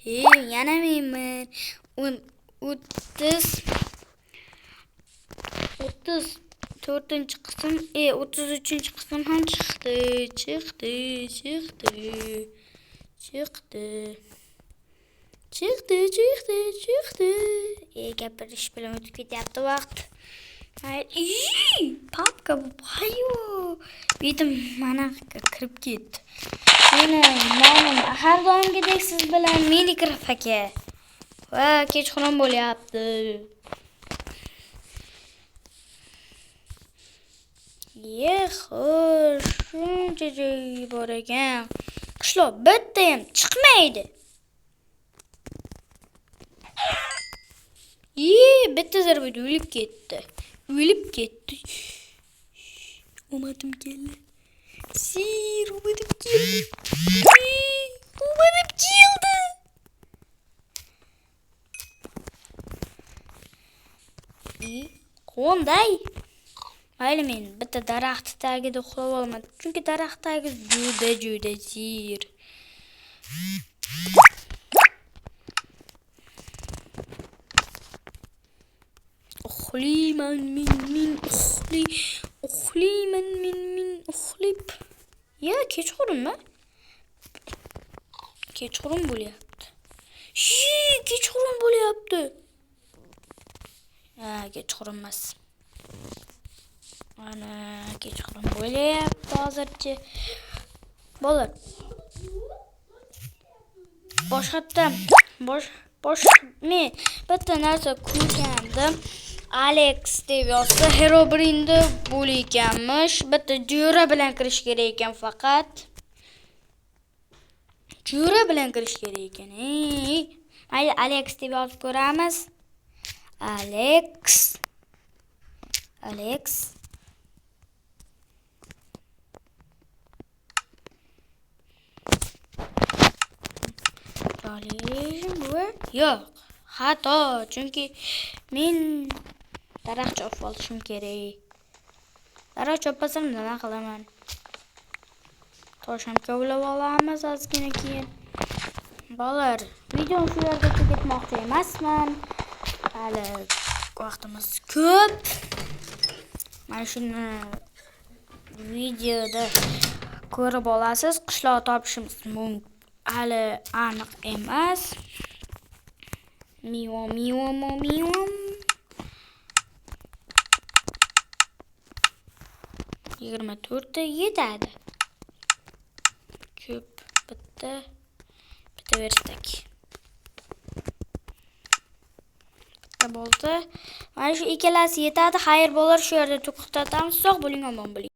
Yana men 34 qism, 33 qism ham chiqdi. Gapirish bilan o'tib ketyapti vaqt. Papka bu bayo. Bitim mana kirib ketdi. Mana har doimgidek siz bilan Minecraft aka. Va kechqurun bo'lyapti. Xo'sh, shuncha joy bor ekan. Qishloq bitta ham chiqmaydi. Bitta zarbada o'lib ketdi. Umadim keldi. Umadim keldi. Qonday? Mayli, men bitta daraxt tagida uxlab olmadim. Chunki daraxt tagi juda zir. Uxlayman men uxlab. Kechqurunmi? Kechqurun bo'lyapti. Kechqurun bo'lyapti. Kechqurun emas. Mana kechqurun bo'lyapti hozircha. Bo'lar. Men bitta narsa ko'rgandim. Alex deb yozsa, Herobrine bo'l ekanmish. Bitta jo'ra bilan kirish kerak ekan faqat. Jo'ra bilan kirish kerak ekan. Mayli, Alex deb yozib ko'ramiz. Alex. Yo'q, xato, chunki men daraxt chopib olishim kerak. Daraxt chopmasam nima qilaman? Tosh ham kovlab olamiz ozgina keyin. Bolalar, videoni shu yerga tugatmoqchi emasman. Hali vaqtimiz ko'p. Mana shuni videoda ko'rib olasiz. Qishloq topishimiz mumkin. Hali aniq emas. Mivom. 24 ta yetadi. Ko'p bitta verstak. Bitta bo'ldi. Mana shu ikkalasi yetadi. Xayr, bolalar, shu yerda to'xtatamiz. Sog' bo'ling, omon bo'ling.